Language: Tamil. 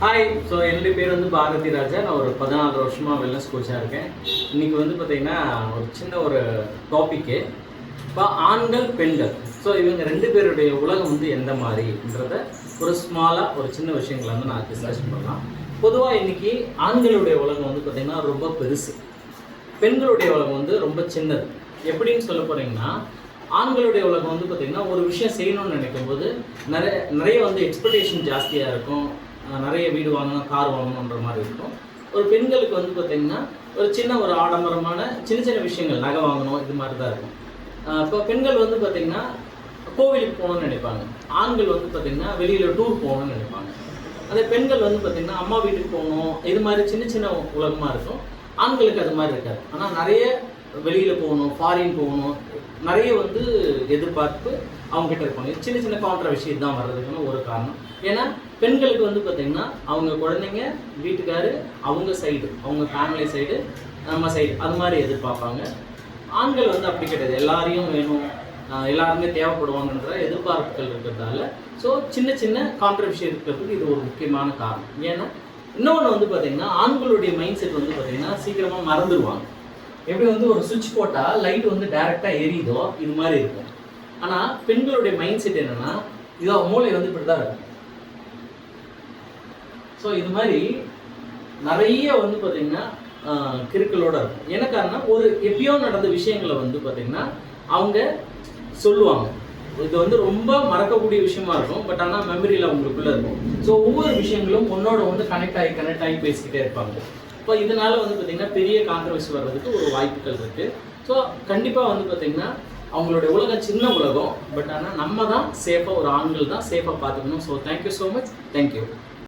ஹாய். ஸோ என்னுடைய பேர் வந்து பாரதி ராஜா. நான் ஒரு 14 வருஷமாக வெல்னஸ் கோச்சாக இருக்கேன். இன்றைக்கி வந்து பார்த்திங்கன்னா ஒரு சின்ன ஒரு டாப்பிக்கு, இப்போ ஆண்கள் பெண்கள், ஸோ இவங்க 2 பேருடைய உலகம் வந்து எந்த மாதிரின்றத ஒரு ஸ்மாலாக ஒரு சின்ன விஷயங்களை வந்து நான் டிஸ்கஷன் பண்ணலாம். பொதுவாக இன்றைக்கி ஆண்களுடைய உலகம் வந்து பார்த்திங்கன்னா ரொம்ப பெருசு, பெண்களுடைய உலகம் வந்து ரொம்ப சின்னது. எப்படின்னு சொல்ல போகிறீங்கன்னா, ஆண்களுடைய உலகம் வந்து பார்த்திங்கன்னா ஒரு விஷயம் செய்யணும்னு நினைக்கும்போது நிறைய வந்து எக்ஸ்பெக்டேஷன் ஜாஸ்தியாக இருக்கும். நிறைய வீடு வாங்கணும், கார் வாங்கணுன்ற மாதிரி இருக்கும். ஒரு பெண்களுக்கு வந்து பார்த்திங்கன்னா ஒரு சின்ன ஒரு ஆடம்பரமான சின்ன சின்ன விஷயங்கள், நகை வாங்கணும், இது மாதிரி தான் இருக்கும். இப்போ பெண்கள் வந்து பார்த்திங்கன்னா கோவிலுக்கு போகணும்னு நினைப்பாங்க. ஆண்கள் வந்து பார்த்திங்கன்னா வெளியில் டூர் போகணும்னு நினைப்பாங்க. அதே பெண்கள் வந்து பார்த்திங்கன்னா அம்மா வீட்டுக்கு போகணும், இது மாதிரி சின்ன சின்ன உலகமாக இருக்கும். ஆண்களுக்கு அது மாதிரி இருக்காது. ஆனால் நிறைய வெளியில் போகணும், ஃபாரின் போகணும், நிறைய வந்து எதிர்பார்ப்பு அவங்ககிட்ட இருப்பாங்க. சின்ன சின்ன கான்ட்ரவர்சி தான் வர்றதுக்குன்னு ஒரு காரணம். ஏன்னா பெண்களுக்கு வந்து பார்த்திங்கன்னா அவங்க குழந்தைங்க, வீட்டுக்காரு, அவங்க சைடு, அவங்க ஃபேமிலி சைடு, நம்ம சைடு, அது மாதிரி எதிர்பார்ப்பாங்க. ஆண்கள் வந்து அப்படி கிடையாது. எல்லாரையும் வேணும், எல்லாருமே தேவைப்படுவாங்கன்ற எதிர்பார்ப்புகள் இருக்கிறதால ஸோ சின்ன சின்ன கான்ட்ரவர்சி இருக்கிறதுக்கு இது ஒரு முக்கியமான காரணம். ஏன்னா இன்னொன்று வந்து பார்த்திங்கன்னா ஆண்களுடைய மைண்ட் செட் வந்து பார்த்திங்கன்னா சீக்கிரமாக மறந்துடுவாங்க. எப்படி வந்து ஒரு சுவிட்ச் போட்டால் லைட் வந்து டைரெக்டாக எரியுதோ இது மாதிரி இருக்கும். ஆனால் பெண்களுடைய மைண்ட் செட் என்னென்னா, இதோ மூளை வந்து இப்படி தான் இருக்கும். ஸோ இது மாதிரி நிறைய வந்து பார்த்திங்கன்னா கிறுக்களோடு இருக்கும். என்ன காரணம், ஒரு எப்பயோ நடந்த விஷயங்களை வந்து பார்த்திங்கன்னா அவங்க சொல்லுவாங்க. இது வந்து ரொம்ப மறக்கக்கூடிய விஷயமா இருக்கும். பட் ஆனால் மெமரியில் அவங்களுக்குள்ளே இருக்கும். ஸோ ஒவ்வொரு விஷயங்களும் ஒன்னோட வந்து கனெக்ட் ஆகி பேசிக்கிட்டே இருப்பாங்க. இப்போ இதனால் வந்து பார்த்திங்கன்னா பெரிய கான்ட்ரவர்சி வர்றதுக்கு ஒரு வாய்ப்புகள் இருக்குது. ஸோ கண்டிப்பாக வந்து பார்த்திங்கன்னா அவங்களுடைய உலகம் சின்ன உலகம். பட் ஆனால் நம்ம தான் சேஃபாக, ஒரு ஆண்கள் தான் சேஃபாக பார்த்துக்கணும். So thank you so much. Thank you.